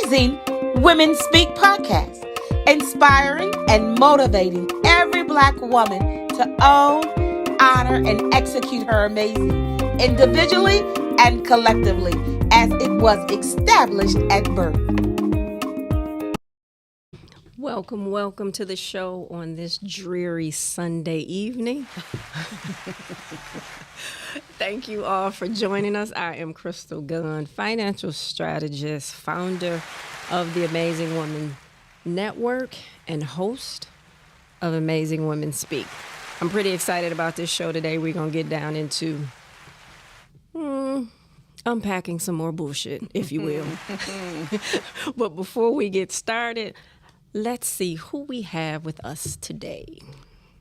Amazing Women Speak podcast, inspiring and motivating every Black woman to own, honor, and execute her amazing individually and collectively as it was established at birth. Welcome to the show on this dreary Sunday evening. Thank you all for joining us. I am Crystal Gunn, financial strategist, founder of the Amazing Women Network, and host of Amazing Women Speak. I'm pretty excited about this show today. We're going to get down into unpacking some more bullshit, if you will. But before we get started, let's see who we have with us today.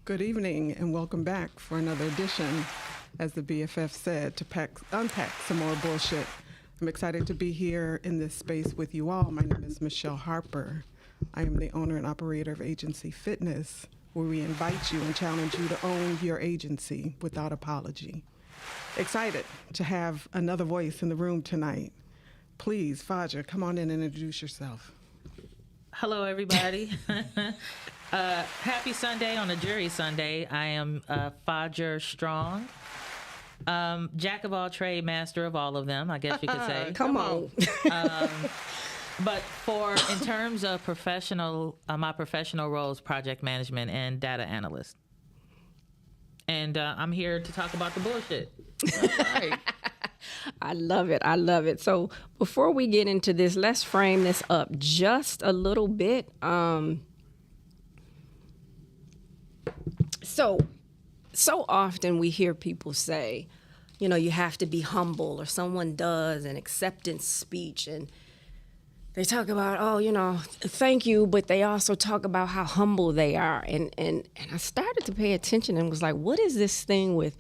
Good evening and welcome back for another edition, as the BFF said, to unpack some more bullshit. I'm excited to be here in this space with you all. My name is Michelle Harper. I am the owner and operator of Agency Fitness, where we invite you and challenge you to own your agency without apology. Excited to have another voice in the room tonight. Please, Faja, come on in and introduce yourself. Hello, everybody. Happy Sunday on a Jury Sunday. I am Faja Strong, jack of all trade, master of all of them, I guess you could say. Come on. But in terms of my professional roles, project management and data analyst. And I'm here to talk about the bullshit. All right. I love it. So before we get into this, let's frame this up just a little bit. So often we hear people say, you have to be humble, or someone does an acceptance speech and they talk about, thank you, but they also talk about how humble they are. And I started to pay attention and was like, what is this thing with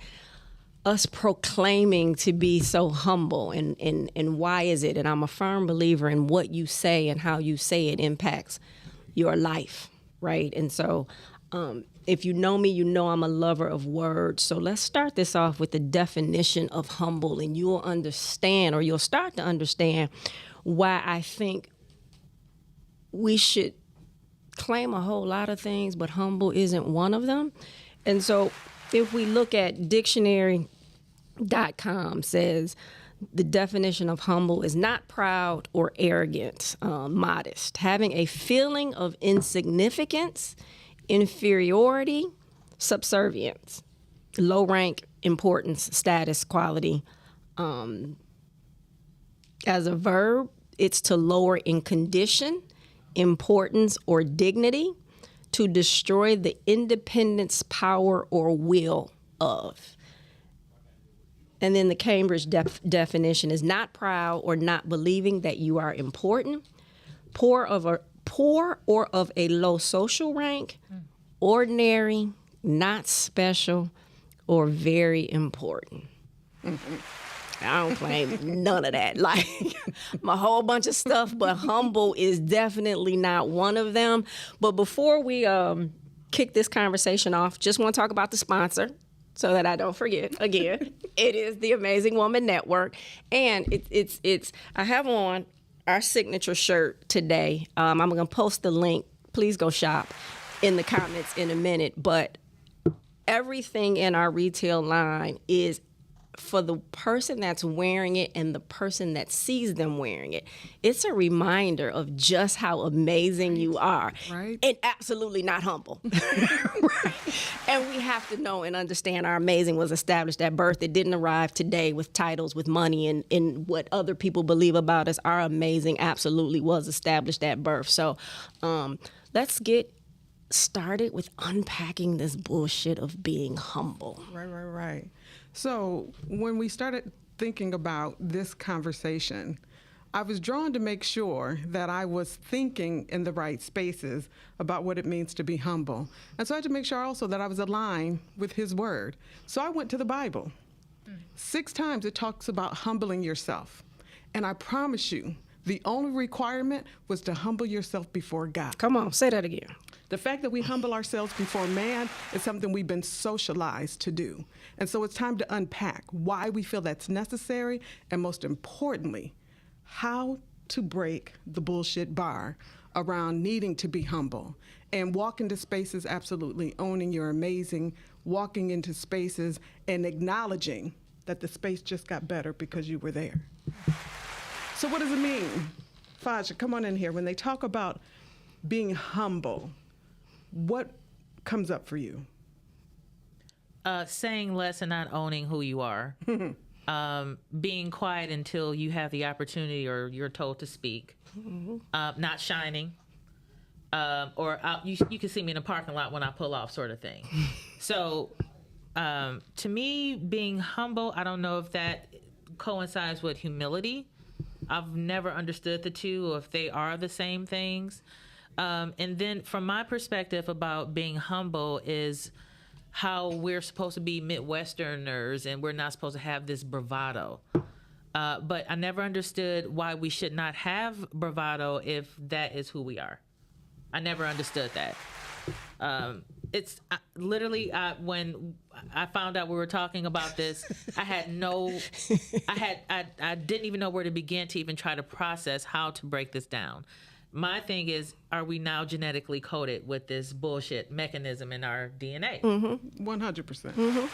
us proclaiming to be so humble, and why is it? And I'm a firm believer in what you say and how you say it impacts your life, right? And so if you know me, you know I'm a lover of words. So let's start this off with the definition of humble, and you'll understand, or you'll start to understand, why I think we should claim a whole lot of things, but humble isn't one of them. And so if we look at dictionary.com, says the definition of humble is not proud or arrogant, modest, having a feeling of insignificance, inferiority, subservience, low rank, importance, status, quality. As a verb, it's to lower in condition, importance, or dignity, to destroy the independence, power, or will of. And then the Cambridge definition is not proud or not believing that you are important, poor or of a low social rank, ordinary, not special, or very important. I don't claim none of that. Like, my whole bunch of stuff, but humble is definitely not one of them. But before we kick this conversation off, just want to talk about the sponsor so that I don't forget. Again, it is the Amazing Woman Network, and it's I have on our signature shirt today. I'm going to post the link. Please go shop in the comments in a minute. But everything in our retail line is for the person that's wearing it and the person that sees them wearing it. It's a reminder of just how amazing you are. Right. And absolutely not humble. Right. And we have to know and understand our amazing was established at birth. It didn't arrive today with titles, with money, and what other people believe about us. Our amazing absolutely was established at birth. So let's get started with unpacking this bullshit of being humble. Right. So when we started thinking about this conversation, I was drawn to make sure that I was thinking in the right spaces about what it means to be humble. And so I had to make sure also that I was aligned with his word. So I went to the Bible. 6 times it talks about humbling yourself. And I promise you, the only requirement was to humble yourself before God. Come on, say that again. The fact that we humble ourselves before man is something we've been socialized to do. And so it's time to unpack why we feel that's necessary, and most importantly, how to break the bullshit bar around needing to be humble and walk into spaces absolutely owning you're amazing, walking into spaces and acknowledging that the space just got better because you were there. So what does it mean? Faja, come on in here. When they talk about being humble, what comes up for you? Saying less and not owning who you are. Being quiet until you have the opportunity or you're told to speak. Not shining. You can see me in the parking lot when I pull off, sort of thing. So to me, being humble, I don't know if that coincides with humility. I've never understood the two, or if they are the same things. And then from my perspective about being humble is how we're supposed to be Midwesterners and we're not supposed to have this bravado. But I never understood why we should not have bravado if that is who we are. I never understood that. It's literally when I found out we were talking about this, I didn't even know where to begin to even try to process how to break this down. My thing is, are we now genetically coded with this bullshit mechanism in our DNA? 100%.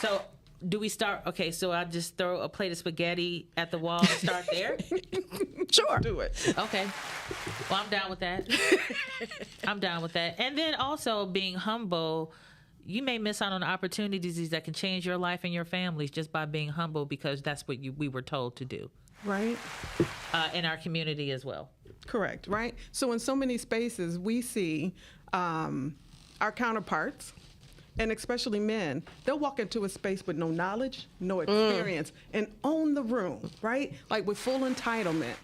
So do we start? Okay, so I just throw a plate of spaghetti at the wall and start there? Sure. Do it. Okay. Well, I'm down with that. I'm down with that. And then also being humble, you may miss out on opportunities that can change your life and your families just by being humble, because that's what we were told to do. Right? In our community as well. Correct, right? So in so many spaces, we see our counterparts, and especially men, they'll walk into a space with no knowledge, no experience, and own the room, right? Like with full entitlement.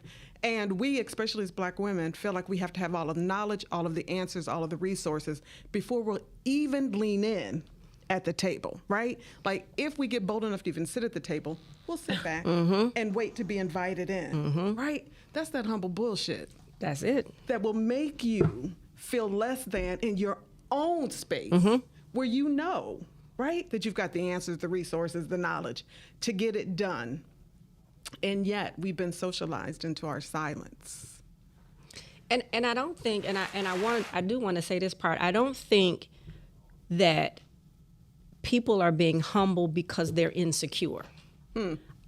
And we, especially as Black women, feel like we have to have all of the knowledge, all of the answers, all of the resources before we'll even lean in at the table, right? Like if we get bold enough to even sit at the table, we'll sit back and wait to be invited in, right? That's that humble bullshit. That's it. That will make you feel less than in your own space where you know, right, that you've got the answers, the resources, the knowledge to get it done. And yet we've been socialized into our silence. And I don't think, I do want to say this part. I don't think that people are being humble because they're insecure.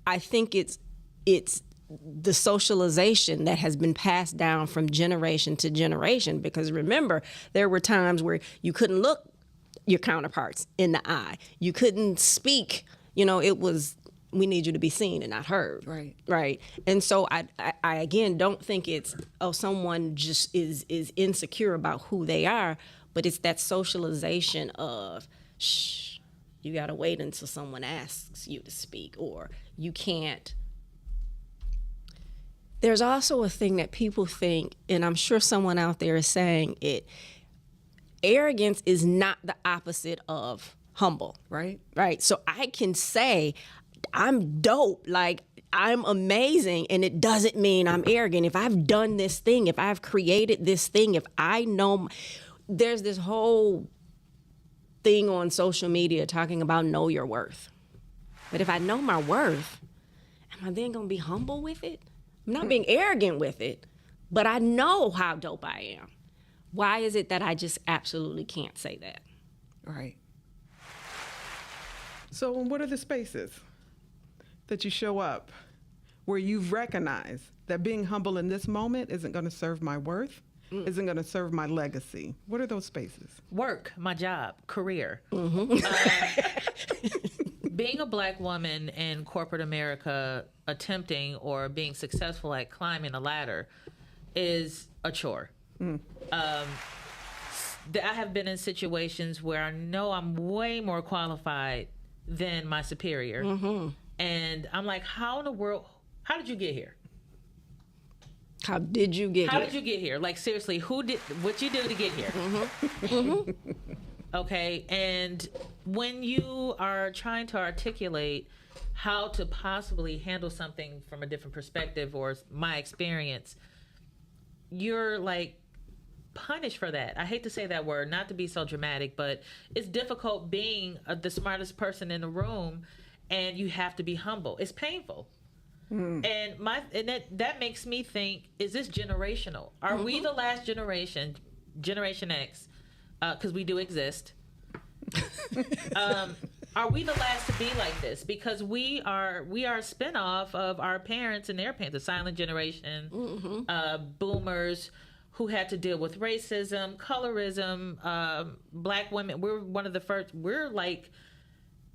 I think it's the socialization that has been passed down from generation to generation. Because remember, there were times where you couldn't look your counterparts in the eye. You couldn't speak. You know, it was, we need you to be seen and not heard. Right. Right. And so I again don't think it's, someone just is insecure about who they are, but it's that socialization of, shh, you got to wait until someone asks you to speak, or you can't. There's also a thing that people think, and I'm sure someone out there is saying it, arrogance is not the opposite of humble. Right. Right. So I can say, I'm dope, like I'm amazing, and it doesn't mean I'm arrogant. If I've done this thing, if I've created this thing, if I know, there's this whole thing on social media talking about know your worth. But if I know my worth, am I then gonna be humble with it? I'm not being arrogant with it, but I know how dope I am. Why is it that I just absolutely can't say that? Right. So what are the spaces that you show up where you've recognized that being humble in this moment isn't going to serve my worth, isn't going to serve my legacy? What are those spaces? Work, my job, career. Being a Black woman in corporate America, attempting or being successful at climbing a ladder is a chore. I have been in situations where I know I'm way more qualified than my superior. And I'm like, how in the world, how did you get here? How did you get How here? did you get here? Like, seriously, what you do to get here? Okay, and when you are trying to articulate how to possibly handle something from a different perspective or my experience, you're like punished for that. I hate to say that word, not to be so dramatic, but it's difficult being the smartest person in the room and you have to be humble. It's painful. And that makes me think: is this generational? Are we the last generation, Generation X? Because we do exist. Are we the last to be like this? Because we are a spinoff of our parents and their parents, the silent generation, boomers who had to deal with racism, colorism, black women. We're one of the first. We're like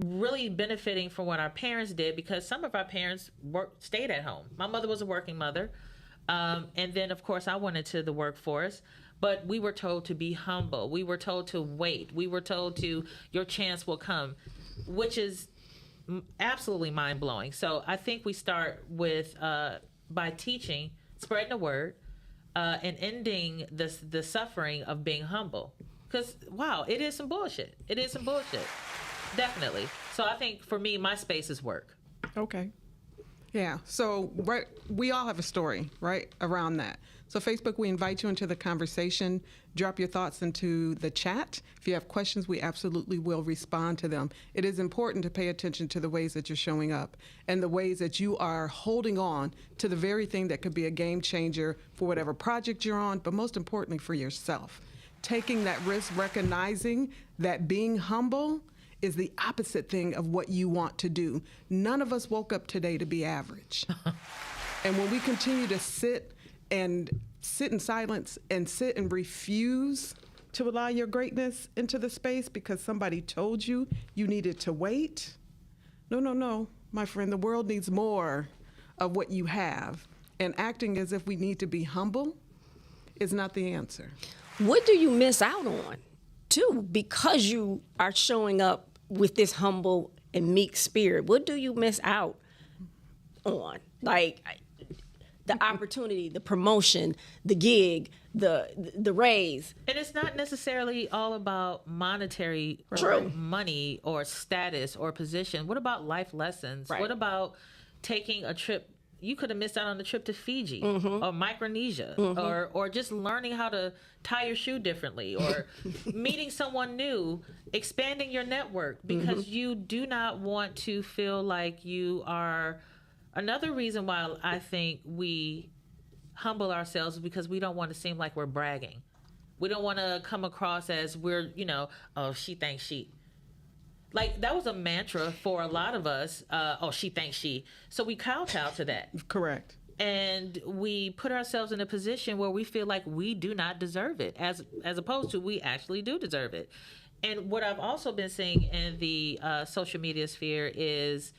really benefiting from what our parents did, because some of our parents stayed at home. My mother was a working mother, and then of course I went into the workforce. But we were told to be humble. We were told to wait. We were told your chance will come, which is absolutely mind-blowing. So I think we start with, by teaching, spreading the word, and ending the suffering of being humble. Because, wow, it is some bullshit. It is some bullshit. Definitely. So I think for me, my space is work. Okay. Yeah. So we all have a story, right, around that. So Facebook, we invite you into the conversation. Drop your thoughts into the chat. If you have questions, we absolutely will respond to them. It is important to pay attention to the ways that you're showing up and the ways that you are holding on to the very thing that could be a game changer for whatever project you're on, but most importantly for yourself. Taking that risk, recognizing that being humble is the opposite thing of what you want to do. None of us woke up today to be average. And when we continue to sit in silence and sit and refuse to allow your greatness into the space because somebody told you needed to wait. No, my friend, the world needs more of what you have. And acting as if we need to be humble is not the answer. What do you miss out on, too, because you are showing up with this humble and meek spirit? What do you miss out on? Like, the opportunity, the promotion, the gig, the raise. And it's not necessarily all about monetary True. money or status or position. What about life lessons? Right. What about taking a trip? You could have missed out on the trip to Fiji or Micronesia, or just learning how to tie your shoe differently, or meeting someone new, expanding your network, because you do not want to feel like you are. Another reason why I think we humble ourselves is because we don't want to seem like we're bragging. We don't want to come across as we're, oh, she thinks she. Like, that was a mantra for a lot of us. Oh, she thinks she. So we kowtow to that. Correct. And we put ourselves in a position where we feel like we do not deserve it, as opposed to we actually do deserve it. And what I've also been seeing in the social media sphere is,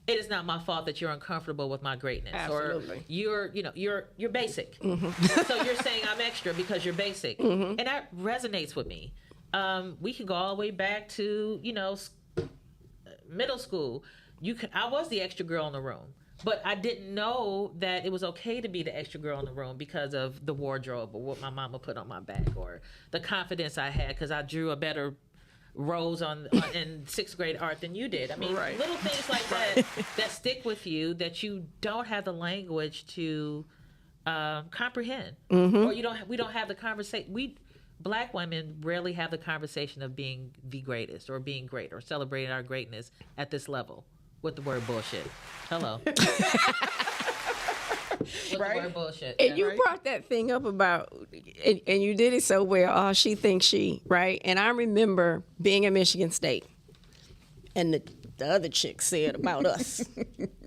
it is not my fault that you're uncomfortable with my greatness. Absolutely. Or you're basic. So you're saying I'm extra because you're basic. And that resonates with me. We can go all the way back to, middle school. I was the extra girl in the room, but I didn't know that it was okay to be the extra girl in the room because of the wardrobe or what my mama put on my back, or the confidence I had because I drew a better rose in sixth grade art than you did. I mean, little things like that stick with you, that you don't have the language to comprehend, or we don't have the conversation. Black women rarely have the conversation of being the greatest or being great or celebrating our greatness at this level with the word bullshit. Hello. With the word bullshit. And you brought that thing up about, and you did it so well, oh, she thinks she, right? And I remember being at Michigan State, and the other chick said about us,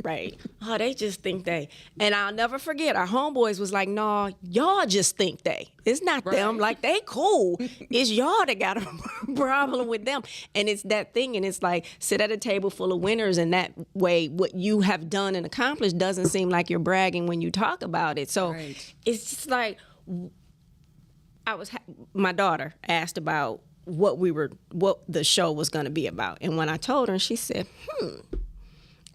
right? Oh, they just think they. And I'll never forget, our homeboys was like, no, y'all just think they. It's not them. Like, they cool. It's y'all that got a problem with them. And it's that thing, and it's like, sit at a table full of winners, and that way what you have done and accomplished doesn't seem like you're bragging when you talk about it. So it's just like, my daughter asked about what the show was going to be about. And when I told her, she said,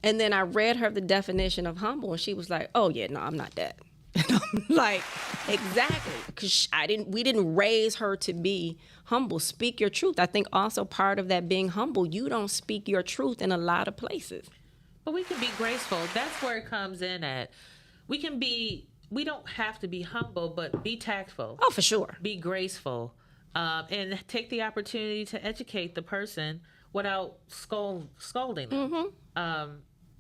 And then I read her the definition of humble, and she was like, oh yeah, no, I'm not that. And I'm like, exactly. Because we didn't raise her to be humble. Speak your truth. I think also part of that being humble, you don't speak your truth in a lot of places. But we can be graceful. That's where it comes in at. We don't have to be humble, but be tactful. Oh, for sure. Be graceful. And take the opportunity to educate the person without scolding them.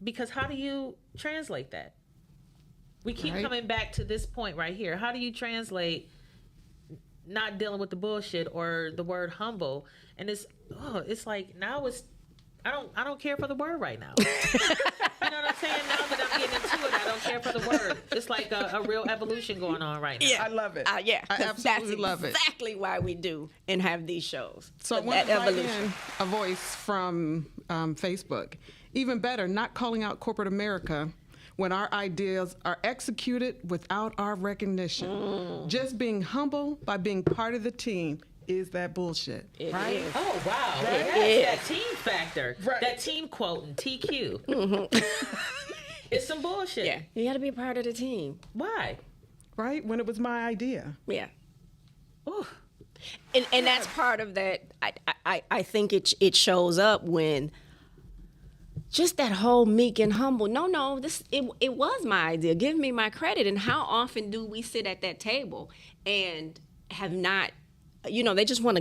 Because how do you translate that? We keep Right. coming back to this point right here. How do you translate not dealing with the bullshit or the word humble? And it's like now I don't care for the word right now. You know what I'm saying? Now that I'm getting into it, I don't care for the word. It's like a real evolution going on right now. I love it. Yeah, I 'cause absolutely that's love it. exactly why we do and have these shows. So I For want that to write evolution. in a voice from Facebook. Even better, not calling out corporate America when our ideas are executed without our recognition. Just being humble by being part of the team is that bullshit, It right? is. Oh wow! Right? Yes, that team factor, Right. that team quoting TQ. It's some bullshit. Yeah, you got to be a part of the team. Why? Right? When it was my idea. Yeah. Ooh. And that's part of that. I think it shows up when just that whole meek and humble. No, it was my idea. Give me my credit. And how often do we sit at that table and have not? They just want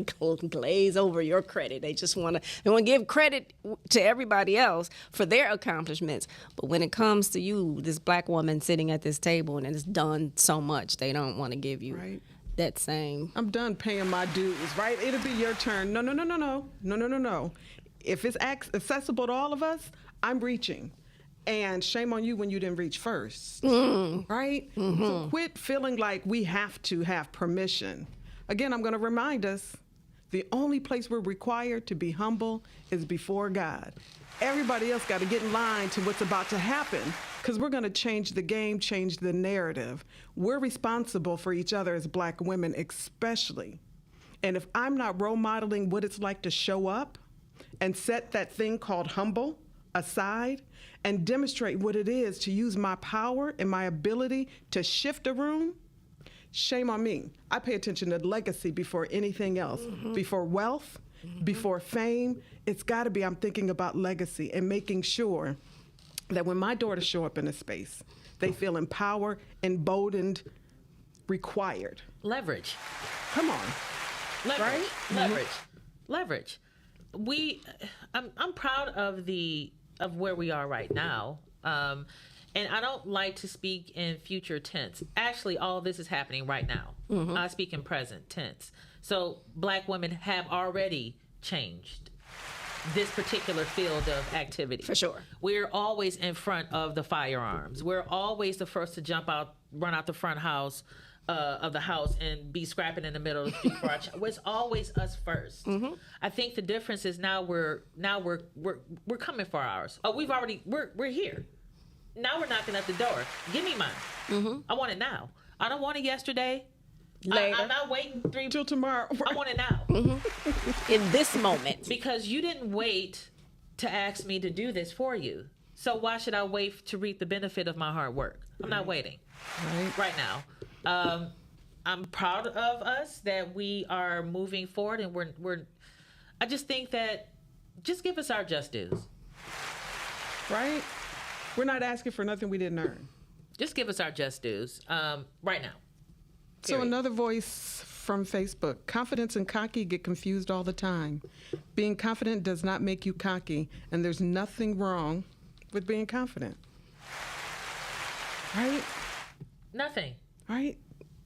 to glaze over your credit. They want to give credit to everybody else for their accomplishments. But when it comes to you, this black woman sitting at this table and it's done so much, they don't want to give you Right. that same. I'm done paying my dues, right? It'll be your turn. No. If it's accessible to all of us, I'm reaching. And shame on you when you didn't reach first, right? So quit feeling like we have to have permission. Again, I'm going to remind us, the only place we're required to be humble is before God. Everybody else got to get in line to what's about to happen, because we're going to change the game, change the narrative. We're responsible for each other as black women, especially. And if I'm not role modeling what it's like to show up and set that thing called humble aside and demonstrate what it is to use my power and my ability to shift a room, shame on me. I pay attention to legacy before anything else, before wealth, before fame. It's got to be, I'm thinking about legacy and making sure that when my daughters show up in a space, they feel empowered, emboldened, required. Leverage. Come on. Leverage. Right? Leverage. I'm proud of where we are right now. And I don't like to speak in future tense. Actually, all of this is happening right now. I speak in present tense. So black women have already changed this particular field of activity. For sure. We're always in front of the firearms. We're always the first to jump out, run out the front house of the house and be scrapping in the middle of the street for our child. It's always us first. I think the difference is now we're coming for ours. Oh, we're here. Now we're knocking at the door. Give me mine. I want it now. I don't want it yesterday. Later. I'm not waiting Till tomorrow. I want it now. In this moment. Because you didn't wait to ask me to do this for you. So why should I wait to reap the benefit of my hard work? I'm not waiting right now. I'm proud of us that we are moving forward, and we're. I just think that just give us our just dues. Right? We're not asking for nothing we didn't earn. Just give us our just dues right now. So Period. another voice from Facebook. Confidence and cocky get confused all the time. Being confident does not make you cocky, and there's nothing wrong with being confident. Right? Nothing. Right?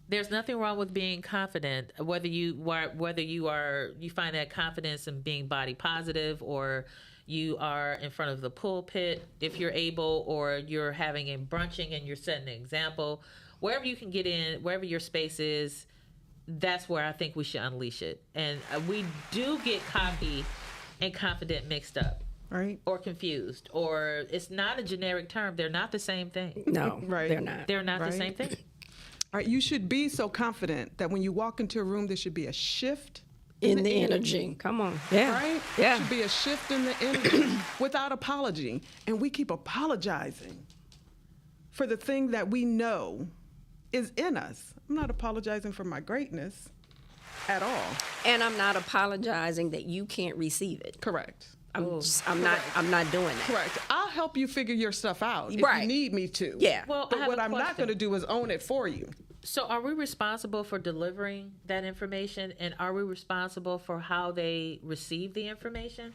There's nothing wrong with being confident, whether you find that confidence in being body positive, or you are in front of the pulpit if you're able, or you're having a brunching and you're setting an example. Wherever you can get in, wherever your space is, that's where I think we should unleash it. And we do get cocky and confident mixed up. Right? Or confused, or it's not a generic term. They're not the same thing. No, Right. they're not. They're not Right. the same thing. All right, you should be so confident that when you walk into a room, there should be a shift In the energy. Come on. Yeah. Right? Yeah. Should be a shift in the energy without apology. And we keep apologizing for the thing that we know is in us. I'm not apologizing for my greatness at all. And I'm not apologizing that you can't receive it. Correct. I'm not doing that. Correct. I'll help you figure your stuff out if Right. you need me to. Yeah. Well, I But have what a I'm not question. going to do is own it for you. So are we responsible for delivering that information, and are we responsible for how they receive the information?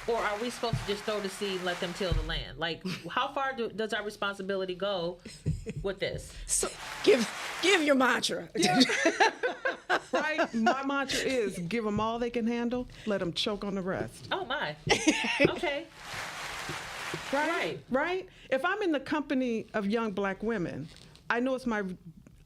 Or are we supposed to just throw the seed and let them till the land? Like, how far does our responsibility go with this? So give your mantra. Right? My mantra is give them all they can handle, let them choke on the rest. Oh my. Okay. Right? Right? If I'm in the company of young black women, I know it's my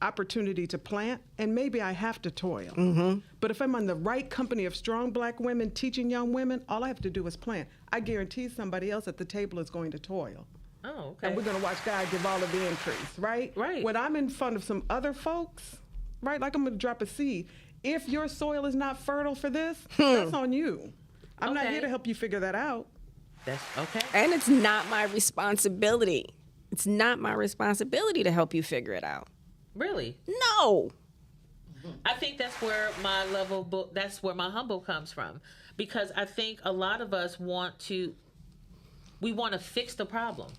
opportunity to plant, and maybe I have to toil. Mm-hmm. But if I'm in the right company of strong black women teaching young women, all I have to do is plant. I guarantee somebody else at the table is going to toil. Oh, okay. And we're going to watch God give all of the increase, right? Right. When I'm in front of some other folks, right, like I'm going to drop a seed. If your soil is not fertile for this, that's on you. I'm not Okay. here to help you figure that out. That's okay. And it's not my responsibility. It's not my responsibility to help you figure it out. Really? No. I think that's where that's where my humble comes from, because I think a lot of us want to fix the problem.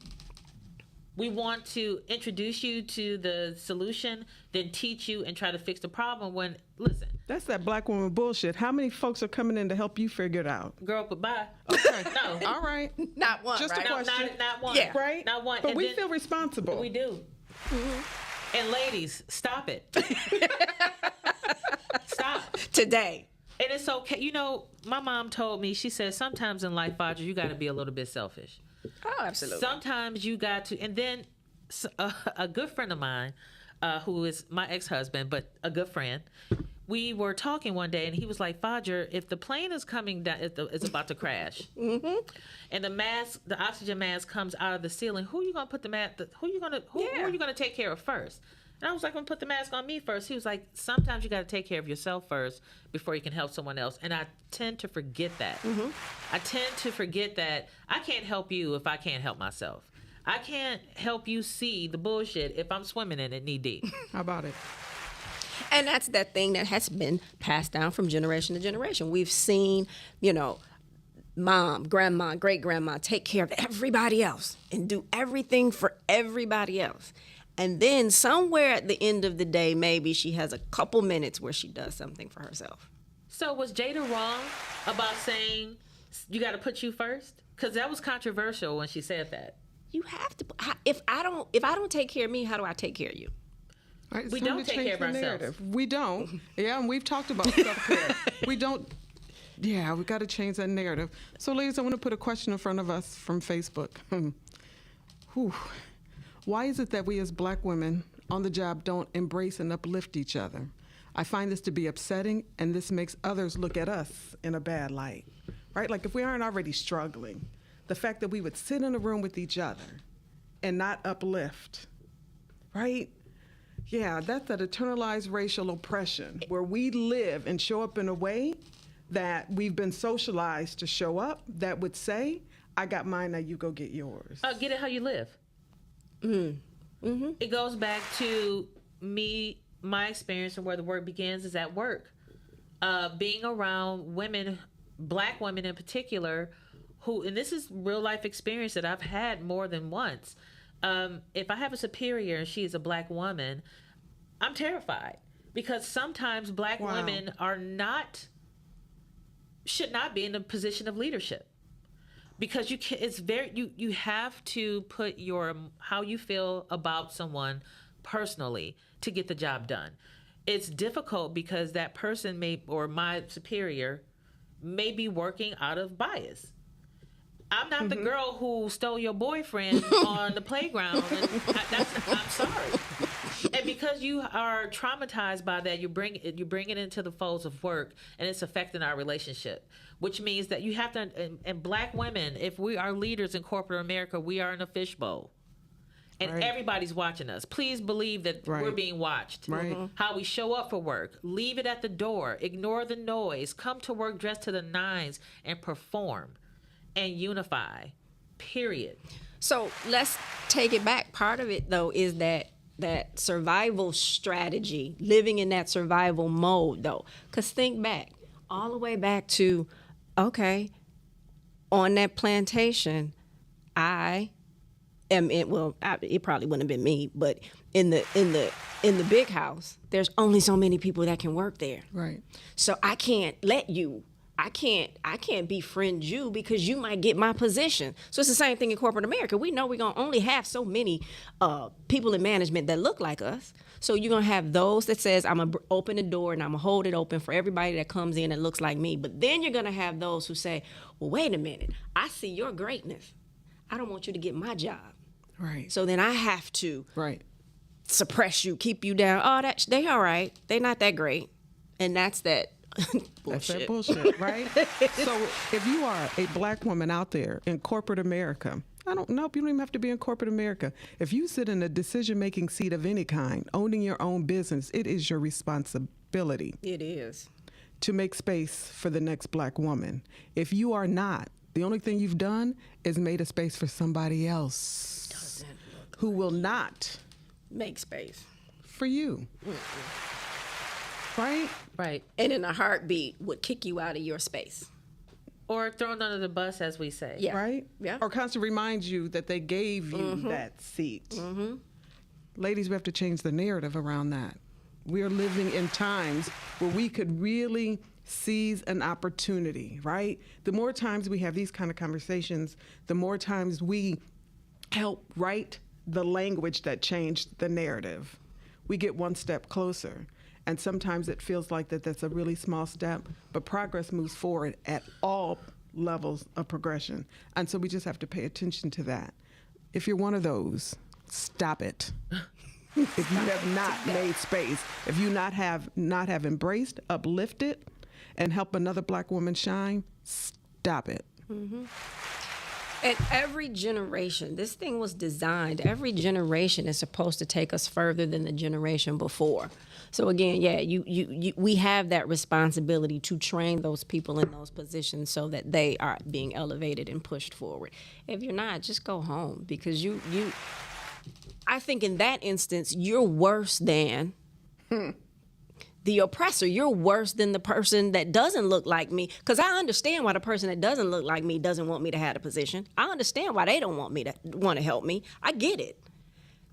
We want to introduce you to the solution, then teach you and try to fix the problem. When, listen, That's that black woman bullshit. How many folks are coming in to help you figure it out? girl, goodbye. Okay. No, All right. Not one, Just right? a no, question. not one. Yeah. Right? Not one. But And we then- feel responsible. We do. And ladies, stop it. Stop. Today. And it's okay. You know, my mom told me, she said, sometimes in life, Audrey, you got to be a little bit selfish. Oh, absolutely. Sometimes you got to, and then a good friend of mine, who is my ex-husband, but a good friend, we were talking one day, and he was like, Fodger, if the plane is coming down, it's about to crash, and the oxygen mask comes out of the ceiling, who are you gonna put who are you gonna take care of first? And I was like, I'm gonna put the mask on me first. He was like, sometimes you got to take care of yourself first before you can help someone else. And I tend to forget that. I tend to forget that I can't help you if I can't help myself. I can't help you see the bullshit if I'm swimming in it knee deep. How about it? And that's that thing that has been passed down from generation to generation. We've seen, mom, grandma, great grandma take care of everybody else and do everything for everybody else. And then somewhere at the end of the day, maybe she has a couple minutes where she does something for herself. So was Jada wrong about saying you got to put you first? Because that was controversial when she said that. You have to. If I don't take care of me, how do I take care of you? All right, it's We time don't to take change care of the ourselves. narrative. We don't. Yeah, and we've talked about self-care. We don't. Yeah, we got to change that narrative. So, ladies, I want to put a question in front of us from Facebook. Whew. Why is it that we as black women on the job don't embrace and uplift each other? I find this to be upsetting, and this makes others look at us in a bad light, right? Like if we aren't already struggling, the fact that we would sit in a room with each other and not uplift, right? Yeah, that's that internalized racial oppression where we live and show up in a way that we've been socialized to show up that would say, I got mine, now you go get yours. Get it how you live. It goes back to my experience, and where the work begins is at work. Being around women, black women in particular, who, and this is real life experience that I've had more than once. If I have a superior and she is a black woman, I'm terrified, because sometimes black Wow. women should not be in a position of leadership. Because you have to put how you feel about someone personally to get the job done. It's difficult because that person or my superior may be working out of bias. I'm not the girl who stole your boyfriend on the playground. And I'm sorry. And because you are traumatized by that, you bring it into the folds of work, and it's affecting our relationship. Which means that you have to, and black women, if we are leaders in corporate America, we are in a fishbowl. And Right. everybody's watching us. Please believe that we're Right. being watched. Right. Mhm. How we show up for work. Leave it at the door. Ignore the noise. Come to work dressed to the nines and perform and unify. Period. So let's take it back. Part of it, though, is that survival strategy, living in that survival mode, though. Because think back, all the way back to, okay, on that plantation, I it probably wouldn't have been me, but in the big house, there's only so many people that can work there. Right. So I can't befriend you because you might get my position. So it's the same thing in corporate America. We know we're gonna only have so many people in management that look like us. So you're gonna have those that says, I'm gonna open the door and I'm gonna hold it open for everybody that comes in and looks like me. But then you're gonna have those who say, well, wait a minute, I see your greatness. I don't want you to get my job. Right. So then I have to Right. suppress you, keep you down. Oh, they all right. They not that great. And that's that bullshit. That's that bullshit, right? So if you are a black woman out there in corporate America, I don't know, you don't even have to be in corporate America. If you sit in a decision-making seat of any kind, owning your own business, it is your responsibility It is. to make space for the next black woman. If you are not, the only thing you've done is made a space for somebody else who will not Make space. for you. Right? Right. And in a heartbeat would kick you out of your space. Or thrown under the bus, as we say. Yeah. Right? Yeah. Or constantly remind you that they gave you that seat. Ladies, we have to change the narrative around that. We are living in times where we could really seize an opportunity, right? The more times we have these kind of conversations, the more times we help write the language that changed the narrative. We get one step closer. And sometimes it feels like that's a really small step, but progress moves forward at all levels of progression. And so we just have to pay attention to that. If you're one of those, stop it. If you have not made space, if you not have embraced, uplifted, and help another black woman shine, stop it. And every generation, this thing was designed, every generation is supposed to take us further than the generation before. So again, yeah, we have that responsibility to train those people in those positions so that they are being elevated and pushed forward. If you're not, just go home, because I think in that instance, you're worse than the oppressor. You're worse than the person that doesn't look like me. Because I understand why the person that doesn't look like me doesn't want me to have a position. I understand why they don't want to help me. I get it.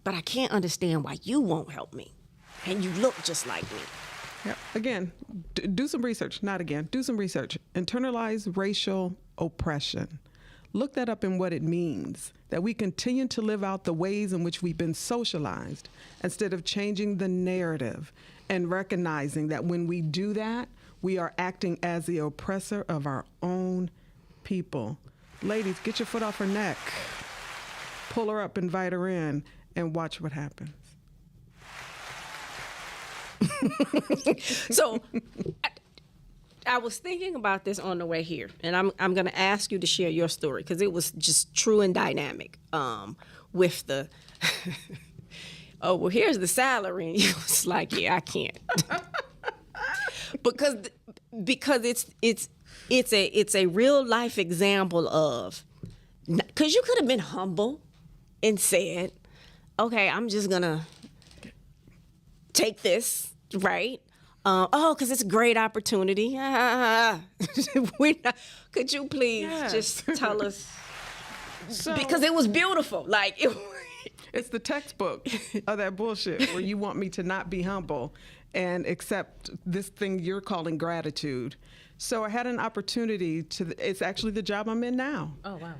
But I can't understand why you won't help me. And you look just like me. Yep. Again, do some research. Not again. Do some research. Internalized racial oppression. Look that up in what it means, that we continue to live out the ways in which we've been socialized instead of changing the narrative and recognizing that when we do that, we are acting as the oppressor of our own people. Ladies, get your foot off her neck. Pull her up, invite her in, and watch what happens. So I was thinking about this on the way here, and I'm going to ask you to share your story because it was just true and dynamic with the, oh, well, here's the salary. And you was like, yeah, I can't. because it's a real life example of, because you could have been humble and said, okay, I'm just going to take this, right? Because it's a great opportunity. Could you please just tell us? Because it was beautiful. Like it's the textbook of that bullshit where you want me to not be humble and accept this thing you're calling gratitude. So I had an opportunity it's actually the job I'm in now. Oh, wow.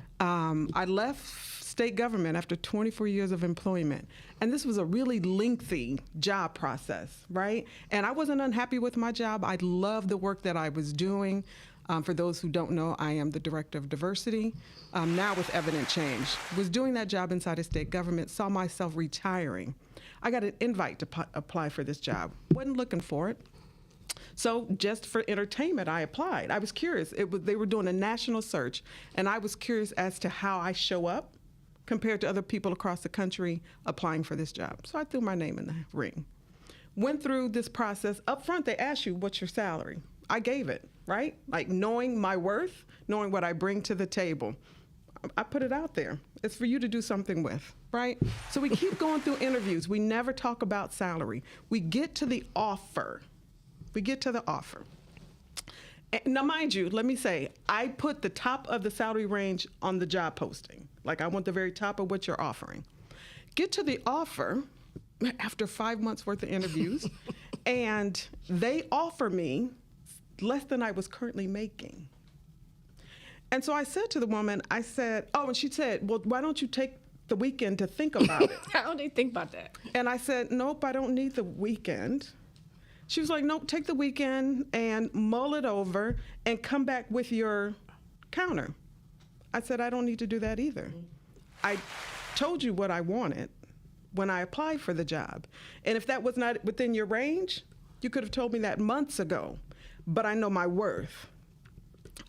I left state government after 24 years of employment. And this was a really lengthy job process, right? And I wasn't unhappy with my job. I loved the work that I was doing. For those who don't know, I am the director of diversity, now with Evident Change. Was doing that job inside of state government, saw myself retiring. I got an invite to apply for this job. Wasn't looking for it. So just for entertainment, I applied. I was curious. They were doing a national search, and I was curious as to how I show up compared to other people across the country applying for this job. So I threw my name in the ring. Went through this process. Up front, they asked you, what's your salary? I gave it, right? Like knowing my worth, knowing what I bring to the table. I put it out there. It's for you to do something with, right? So we keep going through interviews. We never talk about salary. We get to the offer. Now, mind you, let me say, I put the top of the salary range on the job posting. Like, I want the very top of what you're offering. Get to the offer after 5 months worth of interviews, and they offer me less than I was currently making. And so I said to the woman, I said, oh, and she said, well, why don't you take the weekend to think about it? How do you think about that? And I said, nope, I don't need the weekend. She was like, nope, take the weekend and mull it over and come back with your counter. I said, I don't need to do that either. I told you what I wanted when I applied for the job. And if that was not within your range, you could have told me that months ago. But I know my worth.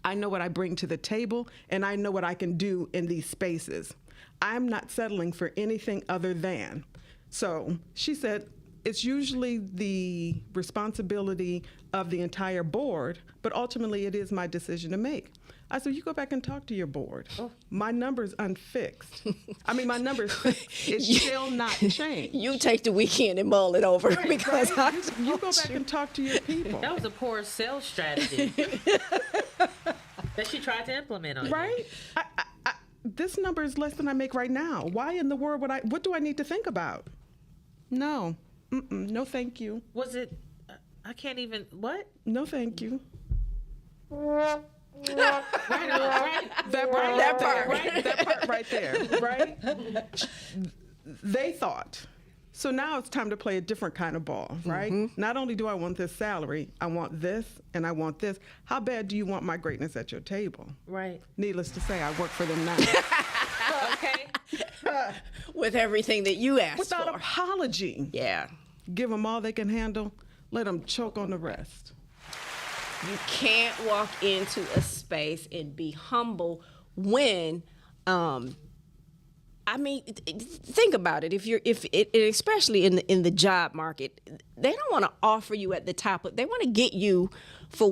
I know what I bring to the table, and I know what I can do in these spaces. I'm not settling for anything other than. So she said, it's usually the responsibility of the entire board, but ultimately it is my decision to make. I said, you go back and talk to your board. Oh. My number's unfixed. I mean, my number's fixed. It shall not change. You take the weekend and mull it over because right? You go back and talk to your people. That was a poor sales strategy that she tried to implement on you. Right? This number is less than I make right now. Why in the world would what do I need to think about? No. No, thank you. Was it, I can't even, what? No, thank you. Right. That part right there, right? They thought. So now it's time to play a different kind of ball, right? Mm-hmm. Not only do I want this salary, I want this and I want this. How bad do you want my greatness at your table? Right. Needless to say, I work for them now. Okay. With everything that you asked Without for. apology. Yeah. Give them all they can handle. Let them choke on the rest. You can't walk into a space and be humble when, I mean, think about it. Especially in the job market, they don't want to offer you at the top. They want to get you for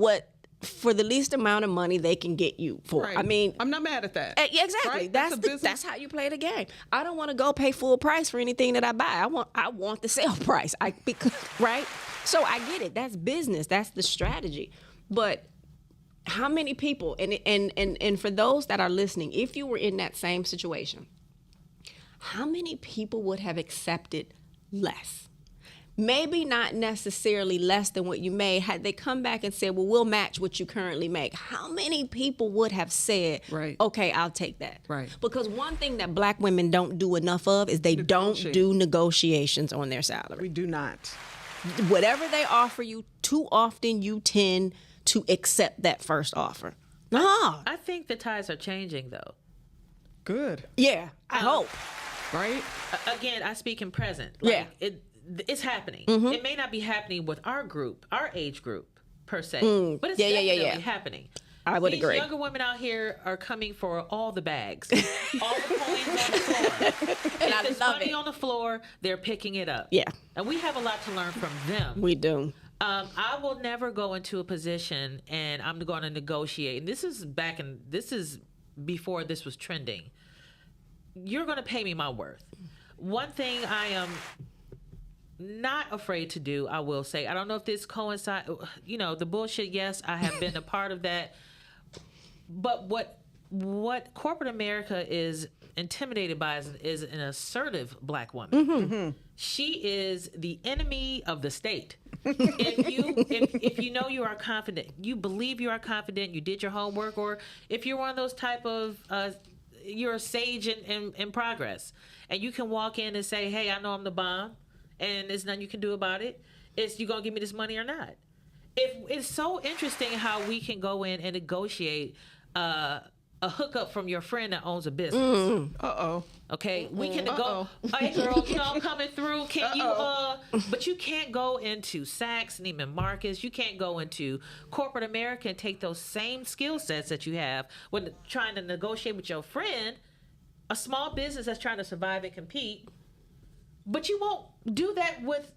the least amount of money they can get you for. Right. I mean, I'm not mad at that. Exactly. Right? That's how you play the game. I don't want to go pay full price for anything that I buy. I want the sale price. Right? So I get it. That's business. That's the strategy. But how many people, and for those that are listening, if you were in that same situation, how many people would have accepted less? Maybe not necessarily less than what you made. Had they come back and said, well, we'll match what you currently make, how many people would have said, right, okay, I'll take that? Right. Because one thing that black women don't do enough of is they don't do negotiations on their salary. We do not. Whatever they offer you, too often you tend to accept that first offer. No. I think the tides are changing, though. Good. Yeah, I hope. Right? Again, I speak in present. Yeah. It's happening. Mm-hmm. It may not be happening with our group, our age group, per se, but it's definitely happening. I would agree. These younger women out here are coming for all the bags, all the coins on the floor. And if there's money on the floor, they're picking it up. Yeah. And we have a lot to learn from them. We do. I will never go into a position and I'm going to negotiate. And this is before this was trending. You're going to pay me my worth. One thing I am not afraid to do, I will say, I don't know if this coincides, the bullshit, yes, I have been a part of that. But what corporate America is intimidated by is an assertive black woman. Mm-hmm. She is the enemy of the state. If you know you are confident, you believe you are confident, you did your homework, or if you're one of those type of you're a sage in progress, and you can walk in and say, hey, I know I'm the bomb, and there's nothing you can do about it. It's you gonna give me this money or not? It's so interesting how we can go in and negotiate a hookup from your friend that owns a business. Okay, we can go. Hey, girl, I'm coming through. Can you? But you can't go into Saks, Neiman Marcus. You can't go into corporate America and take those same skill sets that you have when trying to negotiate with your friend, a small business that's trying to survive and compete. But you won't do that with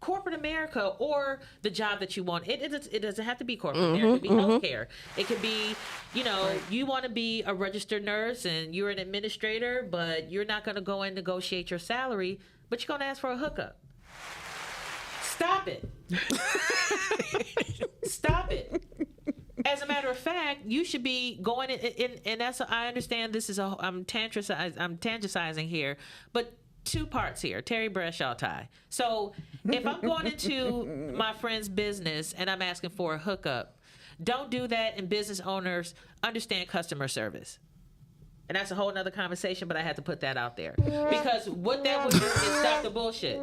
corporate America or the job that you want. It doesn't have to be corporate America. It could be healthcare. It could be, you want to be a registered nurse and you're an administrator, but you're not going to go and negotiate your salary, but you're going to ask for a hookup. Stop it. Stop it. As a matter of fact, fact, you should be going in and that's, I understand this is I'm tantricizing here, but 2 parts here, Terry Bradshaw tie. So if I'm going into my friend's business and I'm asking for a hookup, don't do that. And business owners understand customer service. And that's a whole nother conversation, but I had to put that out there. Because what that would do is stop the bullshit.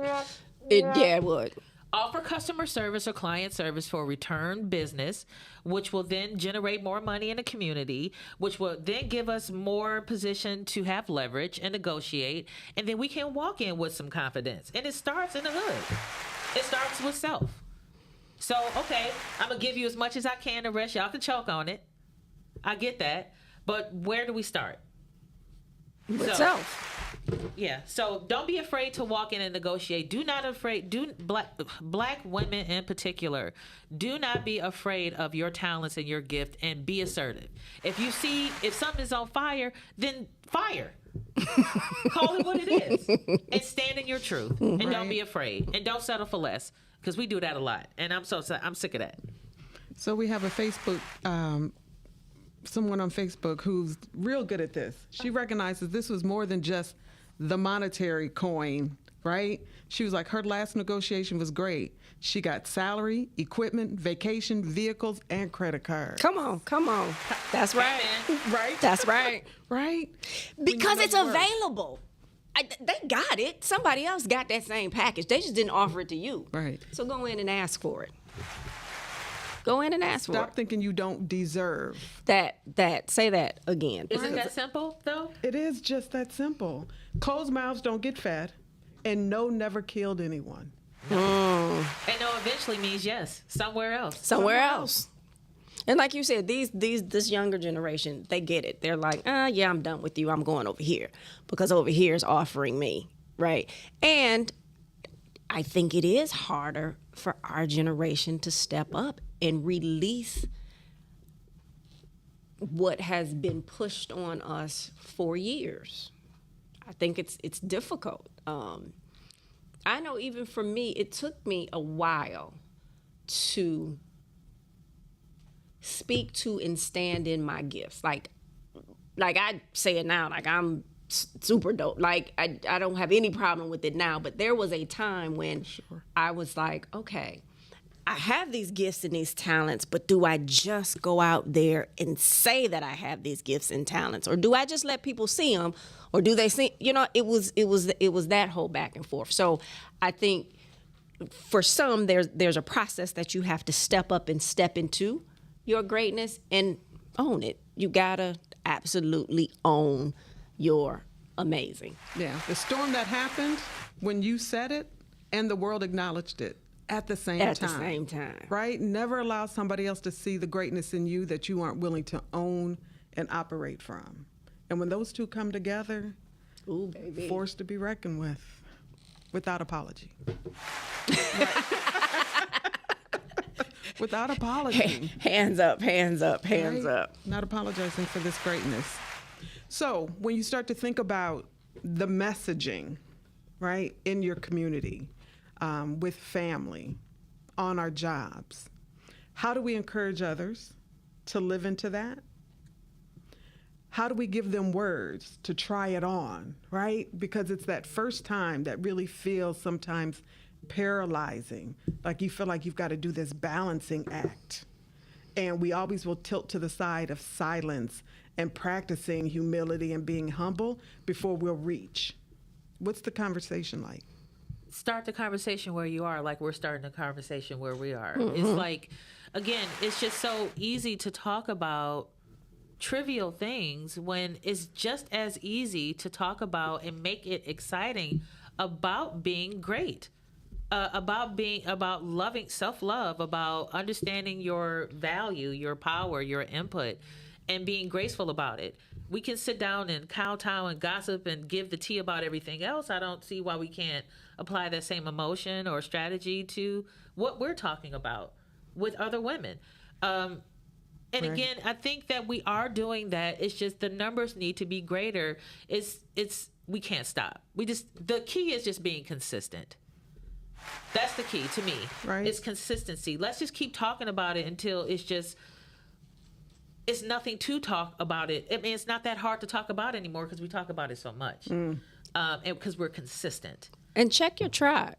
It would. Offer customer service or client service for return business, which will then generate more money in the community, which will then give us more position to have leverage and negotiate. And then we can walk in with some confidence. And it starts in the hood. It starts with self. So, okay, I'm going to give you as much as I can. The rest, y'all can choke on it. I get that. But where do we start? With self. Yeah, so don't be afraid to walk in and negotiate. Black women in particular, do not be afraid of your talents and your gift, and be assertive. If something is on fire, then fire. Call it what it is, and stand in your truth, and don't be afraid, and don't settle for less, because we do that a lot, and I'm sick of that. So we have a Facebook, someone on Facebook who's real good at this. She recognizes this was more than just the monetary coin, right? She was like, her last negotiation was great. She got salary, equipment, vacation, vehicles, and credit cards. Come on. That's right. Right? That's right. Right? Because it's When you know the available. They got it. Somebody else got that same package. They just didn't offer it to you. Right. So go in and ask for it. Go in and ask for Stop it. thinking you don't deserve. Say that again. Isn't that simple, though? It is just that simple. Closed mouths don't get fed, and no never killed anyone. And no eventually means yes, somewhere else. Somewhere else. And like you said, this younger generation, they get it. They're like, yeah, I'm done with you. I'm going over here because over here is offering me, right? And I think it is harder for our generation to step up and release what has been pushed on us for years. I think it's difficult. I know even for me, it took me a while to speak to and stand in my gifts. Like I say it now, like I'm super dope. Like I don't have any problem with it now, but there was a time when I was like, okay, I have these gifts and these talents, but do I just go out there and say that I have these gifts and talents, or do I just let people see them, or do they see? It was that whole back and forth. So I think for some, there's a process that you have to step up and step into your greatness and own it. You gotta absolutely own your amazing. Yeah, the storm that happened when you said it and the world acknowledged it at the same time. Right? Never allow somebody else to see the greatness in you that you aren't willing to own and operate from. And when those two come together, Ooh, baby. Forced to be reckoned with, without apology. Without apology. Hands up. Right? Not apologizing for this greatness. So when you start to think about the messaging, right, in your community, with family, on our jobs, how do we encourage others to live into that? How do we give them words to try it on, right? Because it's that first time that really feels sometimes paralyzing. Like you feel like you've got to do this balancing act. And we always will tilt to the side of silence and practicing humility and being humble before we'll reach. What's the conversation like? Start the conversation where you are, like we're starting the conversation where we are. Mm-hmm. It's like, again, it's just so easy to talk about trivial things when it's just as easy to talk about and make it exciting about being great, about loving, self-love, about understanding your value, your power, your input, and being graceful about it. We can sit down and kowtow and gossip and give the tea about everything else. I don't see why we can't apply that same emotion or strategy to what we're talking about with other women. And right. Again, I think that we are doing that. It's just the numbers need to be greater. We can't stop. The key is just being consistent. That's the key to me. Right. It's consistency. Let's just keep talking about it until it's just it's nothing to talk about it. I mean, it's not that hard to talk about anymore because we talk about it so much, and because we're consistent. And check your tribe.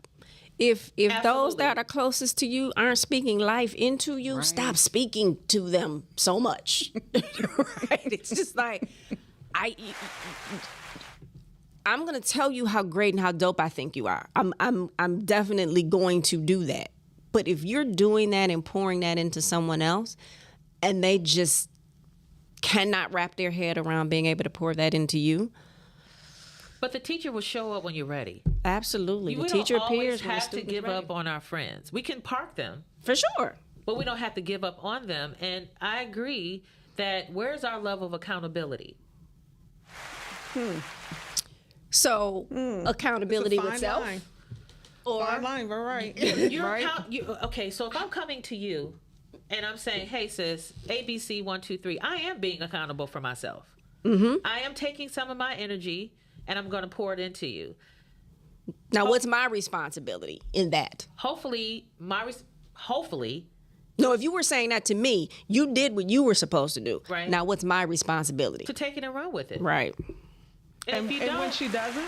If those Absolutely. that are closest to you aren't speaking life into you, stop speaking to them so much. Right? It's just like I'm gonna tell you how great and how dope I think you are. I'm definitely going to do that. But if you're doing that and pouring that into someone else, and they just cannot wrap their head around being able to pour that into you, But the teacher will show up when you're ready. absolutely, We the teacher don't always appears when the have to student's give ready. up on our friends. We can park them, For sure. but we don't have to give up on them. And I agree that where's our level of accountability? So accountability It's a with fine self, line. or Fine line, we're right. You're okay, so if I'm coming to you and I'm saying, hey, sis, ABC 1, 2, 3, I am being accountable for myself. I am taking some of my energy and I'm going to pour it into you. now what's my responsibility in that? Hopefully, hopefully, No, if you were saying that to me, you did what you were supposed to do. Right. Now what's my responsibility? to take it and run with it. Right. And if you And don't, when she doesn't,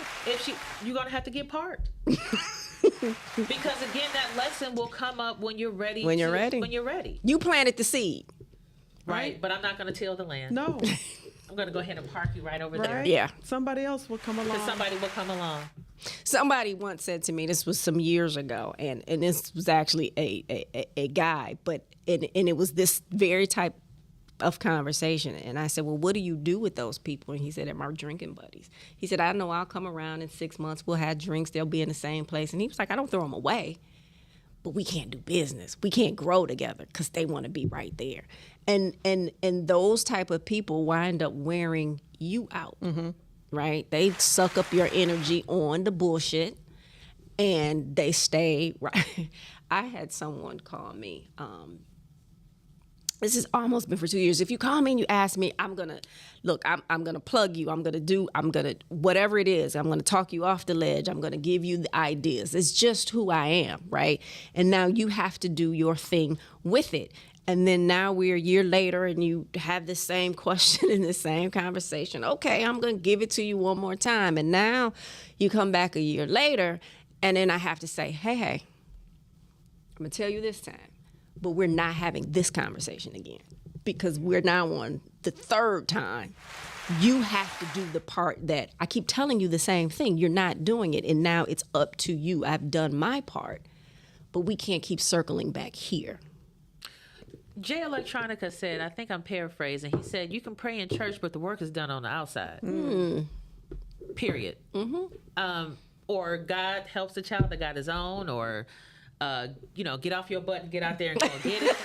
you're gonna have to get parked. Because again, that lesson will come up when you're ready. When you're ready. When you're ready, You planted the seed. right? But I'm not gonna till the land. no, I'm gonna go ahead and park you right over there. right? Yeah. Somebody else will come along. Because somebody will come along. Somebody once said to me, this was some years ago, and this was actually a guy, but and it was this very type of conversation. And I said, well, what do you do with those people? And he said, they're my drinking buddies. He said, I know I'll come around in 6 months. We'll have drinks. They'll be in the same place. And he was like, I don't throw them away, but we can't do business. We can't grow together because they want to be right there. And those type of people wind up wearing you out, right? They suck up your energy on the bullshit, and they stay right. I had someone call me. This has almost been for 2 years. If you call me and you ask me, I'm gonna plug you. I'm gonna whatever it is. I'm gonna talk you off the ledge. I'm gonna give you the ideas. It's just who I am, right? And now you have to do your thing with it. And then now we're a year later and you have the same question in the same conversation. Okay, I'm gonna give it to you one more time. And now you come back a year later, and then I have to say, hey, I'm gonna tell you this time, but we're not having this conversation again because we're now on the third time. You have to do the part that I keep telling you the same thing. You're not doing it, and now it's up to you. I've done my part, but we can't keep circling back here. Jay Electronica said, I think I'm paraphrasing, he said, you can pray in church, but the work is done on the outside. Period. Or God helps the child that got his own, or, get off your butt and get out there and go get it.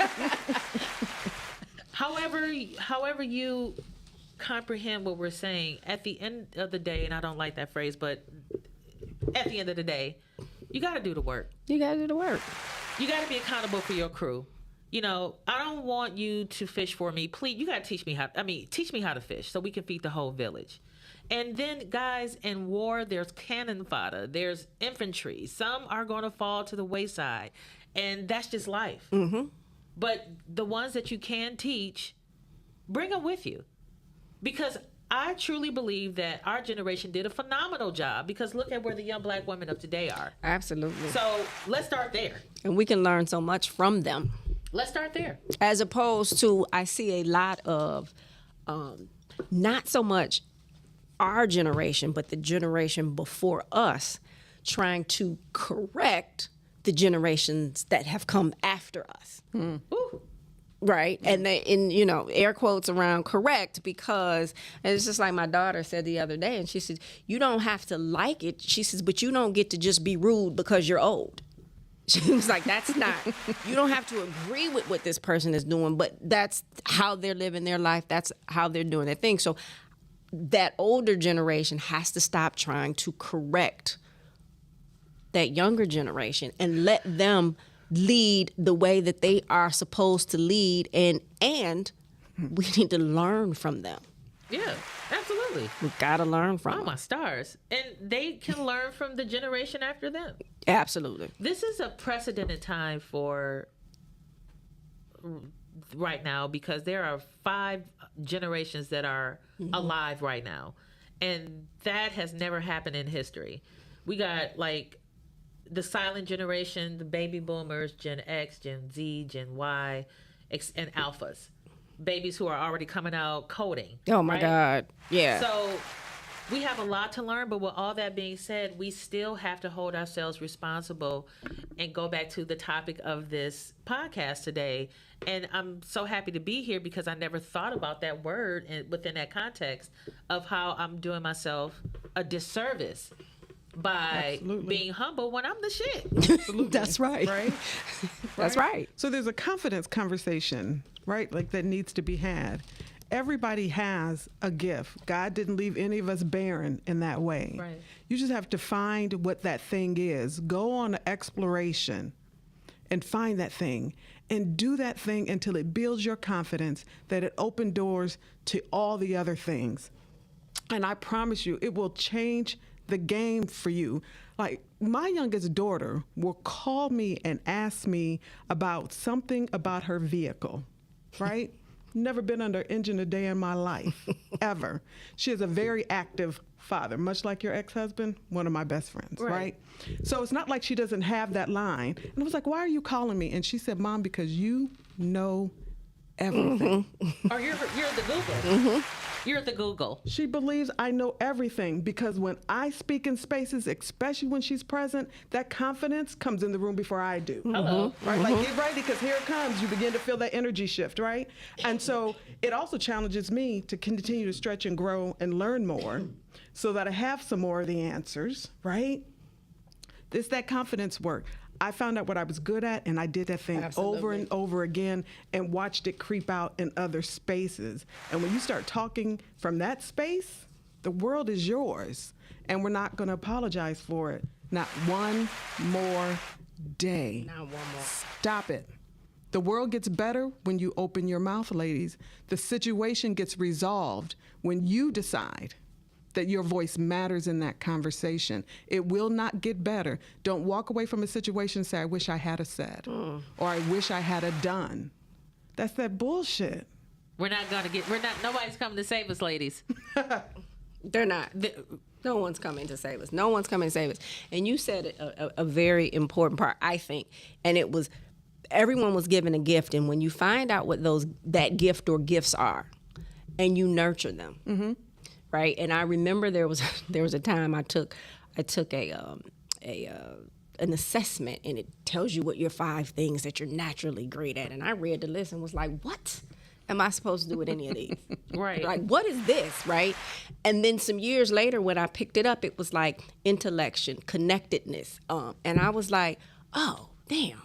However you comprehend what we're saying, at the end of the day, and I don't like that phrase, but at the end of the day, you got to do the work. You got to do the work. You got to be accountable for your crew. I don't want you to fish for me. Please, you got to teach me how to fish so we can feed the whole village. And then, guys, in war, there's cannon fodder. There's infantry. Some are going to fall to the wayside. And that's just life. Mm-hmm. But the ones that you can teach, bring them with you. Because I truly believe that our generation did a phenomenal job, because look at where the young black women of today are. Absolutely. So let's start there. And we can learn so much from them. Let's start there. As opposed to, I see a lot of not so much our generation, but the generation before us trying to correct the generations that have come after us. Ooh. Right. And they, air quotes around correct, because it's just like my daughter said the other day, and she said, you don't have to like it. She says, but you don't get to just be rude because you're old. She was like, that's not, you don't have to agree with what this person is doing, but that's how they're living their life. That's how they're doing their thing. So that older generation has to stop trying to correct that younger generation and let them lead the way that they are supposed to lead. And we need to learn from them. Yeah, absolutely. We've got to learn from Oh, them. my stars. And they can learn from the generation after them. Absolutely. This is a precedented time for right now because there are 5 generations that are alive right now. And that has never happened in history. We got like the silent generation, the baby boomers, Gen X, Gen Z, Gen Y, and alphas. Babies who are already coming out coding. Oh my right? God. Yeah. So we have a lot to learn, but with all that being said, we still have to hold ourselves responsible and go back to the topic of this podcast today. And I'm so happy to be here because I never thought about that word within that context of how I'm doing myself a disservice by Absolutely. being humble when I'm the shit. Absolutely. That's right. Right? That's right. So there's a confidence conversation, right? Like that needs to be had. Everybody has a gift. God didn't leave any of us barren in that way. Right. You just have to find what that thing is. Go on an exploration and find that thing and do that thing until it builds your confidence that it opens doors to all the other things. And I promise you, it will change the game for you. Like my youngest daughter will call me and ask me about something about her vehicle, right? Never been under engine a day in my life, ever. She is a very active father, much like your ex-husband, one of my best friends, right? So it's not like she doesn't have that line. And I was like, why are you calling me? And she said, Mom, because you know everything. Or you're the Google. You're the Google. She believes I know everything because when I speak in spaces, especially when she's present, that confidence comes in the room before I do. Hello. Right? Like, get ready because here it comes. You begin to feel that energy shift, right? And so it also challenges me to continue to stretch and grow and learn more so that I have some more of the answers, right? It's that confidence work. I found out what I was good at, and I did that thing over and over again and watched it creep out in other spaces. And when you start talking from that space, the world is yours, and we're not going to apologize for it. Not one more day. Not one more. Stop it. The world gets better when you open your mouth, ladies. The situation gets resolved when you decide that your voice matters in that conversation. It will not get better. Don't walk away from a situation and say, I wish I had a said, or I wish I had a done. That's that bullshit. Nobody's coming to save us, ladies. They're not. No one's coming to save us. No one's coming to save us. And you said a very important part, I think, and it was everyone was given a gift, and when you find out what that gift or gifts are, and you nurture them, right? And I remember there was a time I took an assessment, and it tells you what your 5 things that you're naturally great at, and I read the list and was like, what am I supposed to do with any of these? Right. Like, what is this, right? And then some years later, when I picked it up, it was like intellection, connectedness, and I was like, oh, damn.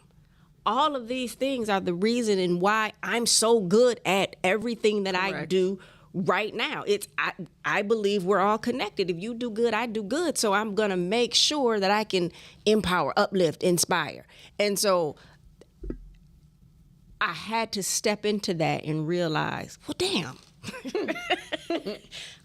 All of these things are the reason and why I'm so good at everything that I do right now. I believe we're all connected. If you do good, I do good. So I'm going to make sure that I can empower, uplift, inspire. And so I had to step into that and realize, well, damn,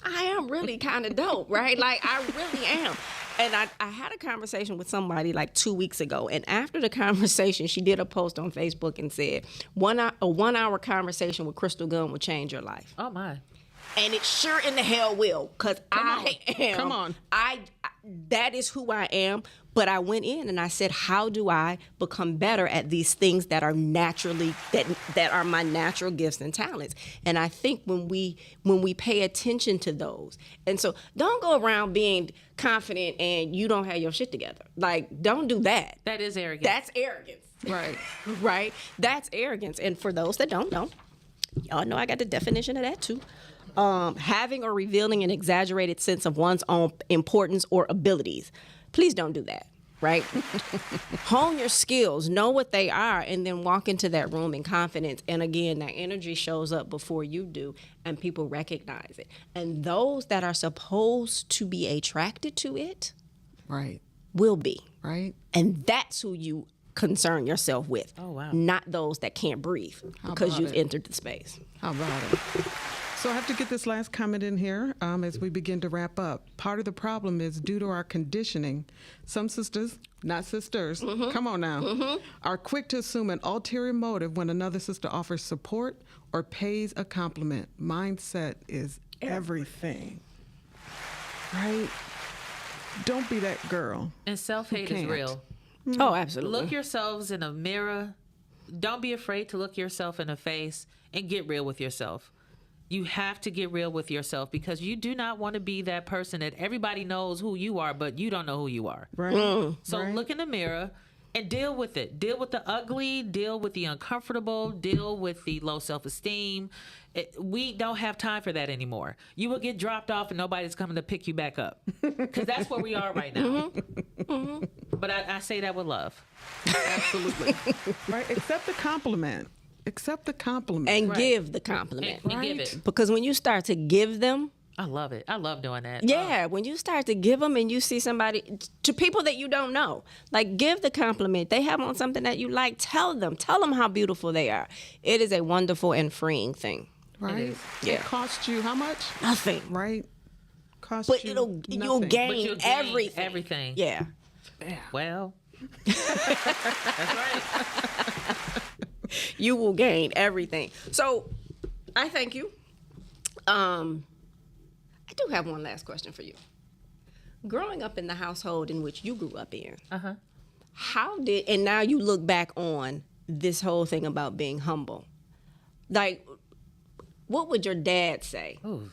I am really kind of dope, right? Like, I really am. And I had a conversation with somebody like 2 weeks ago. And after the conversation, she did a post on Facebook and said, a 1 hour conversation with Crystal Gunn will change your life. Oh, my. And it sure in the hell will, because that is who I am. But I went in and I said, how do I become better at these things that are naturally, that are my natural gifts and talents? And I think when we pay attention to those, and so don't go around being confident and you don't have your shit together. Like, don't do that. That is arrogance. That's arrogance. Right. Right? That's arrogance. And for those that don't know, y'all know I got the definition of that too. Having or revealing an exaggerated sense of one's own importance or abilities. Please don't do that, right? Hone your skills, know what they are, and then walk into that room in confidence. And again, that energy shows up before you do, and people recognize it. And those that are supposed to be attracted to it Right. will be. Right. And that's who you concern yourself with. Oh, wow. Not those that can't breathe because about you've it? entered the space. How about it? So I have to get this last comment in here as we begin to wrap up. Part of the problem is due to our conditioning. Some sisters, not sisters, come on now, are quick to assume an ulterior motive when another sister offers support or pays a compliment. Mindset is everything, right? Don't be that girl. And self-hate is can't. real. Oh, absolutely. Look yourselves in a mirror. Don't be afraid to look yourself in the face and get real with yourself. You have to get real with yourself because you do not want to be that person that everybody knows who you are, but you don't know who you are. Right. So Right. look in the mirror and deal with it. Deal with the ugly, deal with the uncomfortable, deal with the low self-esteem. We don't have time for that anymore. You will get dropped off and nobody's coming to pick you back up because that's where we are right now. But I say that with love. Absolutely. Right. Accept the compliment. Accept the compliment. And Right. give the compliment. And give it. Because when you start to give them, I love it. I love doing that. yeah, when you start to give them and you see somebody, to people that you don't know, like give the compliment. They have on something that you like, tell them how beautiful they are. It is a wonderful and freeing thing. right. is. Yeah. It costs you how much? Nothing. Right. Costs But you you'll nothing. gain, But you'll gain everything. everything. Yeah. Well, that's right. You will gain everything. So I thank you. I do have one last question for you. Growing up in the household in which you grew up in, how did, and now you look back on this whole thing about being humble, like, what would your dad say? Ooh.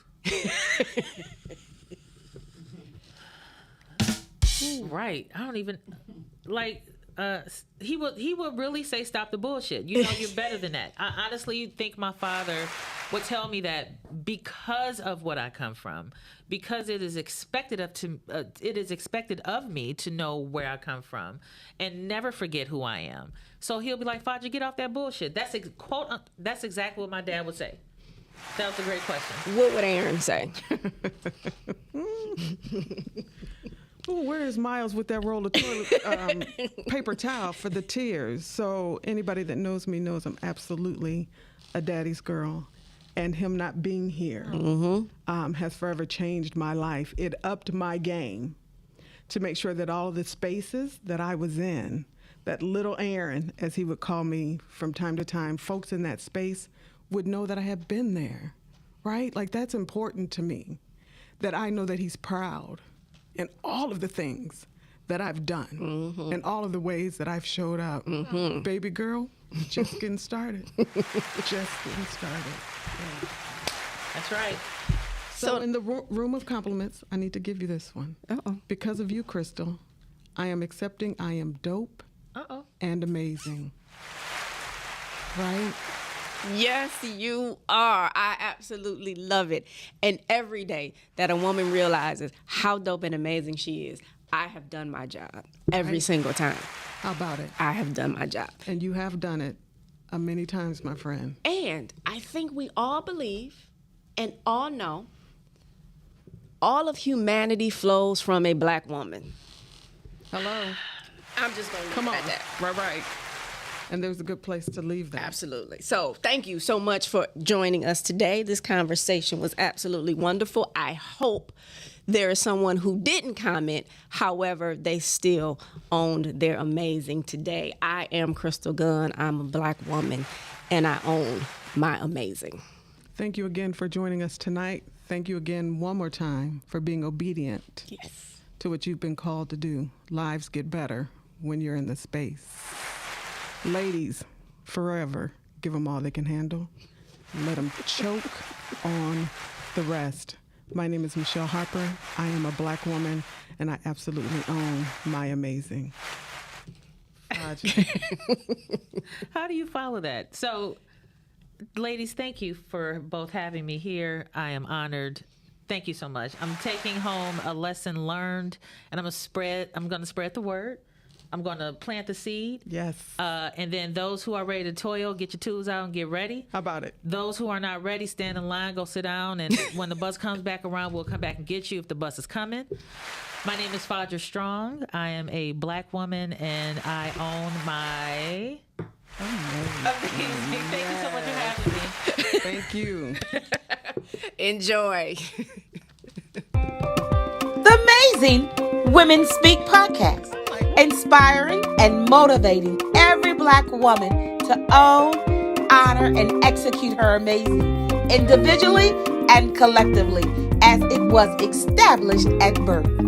Right. I don't even like. He would really say, "Stop the bullshit." You know, you're better than that. I honestly think my father would tell me that because of what I come from, because it is expected of me to know where I come from and never forget who I am. So he'll be like, "Fadja, get off that bullshit." That's That's exactly what my dad would say. That was a great question. What would Aaron say? Ooh, where is Miles with that roll of toilet paper towel for the tears? So anybody that knows me knows I'm absolutely a daddy's girl. And him not being here has forever changed my life. It upped my game to make sure that all of the spaces that I was in, that little Aaron, as he would call me from time to time, folks in that space would know that I have been there, right? Like, that's important to me, that I know that he's proud in all of the things that I've done and all of the ways that I've showed up. Baby girl, just getting started. Just getting started. Yeah. That's right. So in the room of compliments, I need to give you this one. Uh-oh. Because of you, Crystal, I am accepting I am dope and amazing. Right? Yes, you are. I absolutely love it. And every day that a woman realizes how dope and amazing she is, I have done my job every single time. How about it? I have done my job. And you have done it many times, my friend. And I think we all believe and all know all of humanity flows from a black woman. Hello. I'm just going to Come leave on. it at that. Right. And there's a good place to leave that. Absolutely. So thank you so much for joining us today. This conversation was absolutely wonderful. I hope there is someone who didn't comment, however, they still owned their amazing today. I am Crystal Gunn. I'm a black woman, and I own my amazing. Thank you again for joining us tonight. Thank you again one more time for being obedient Yes. to what you've been called to do. Lives get better when you're in the space. Ladies, forever, give them all they can handle. Let them choke on the rest. My name is Michelle Harper. I am a black woman, and I absolutely own my amazing. How do you follow that? So, ladies, thank you for both having me here. I am honored. Thank you so much. I'm taking home a lesson learned, and I'm going to spread the word. I'm going to plant the seed. Yes. And then those who are ready to toil, get your tools out and get ready. How about it? Those who are not ready, stand in line, go sit down, and when the bus comes back around, we'll come back and get you if the bus is coming. My name is Fadja Strong. I am a black woman, and I own my amazing. Thank you so much for having me. Thank you. Enjoy. The Amazing Women Speak podcast, inspiring and motivating every Black woman to own, honor, and execute her amazing, individually and collectively, as it was established at birth.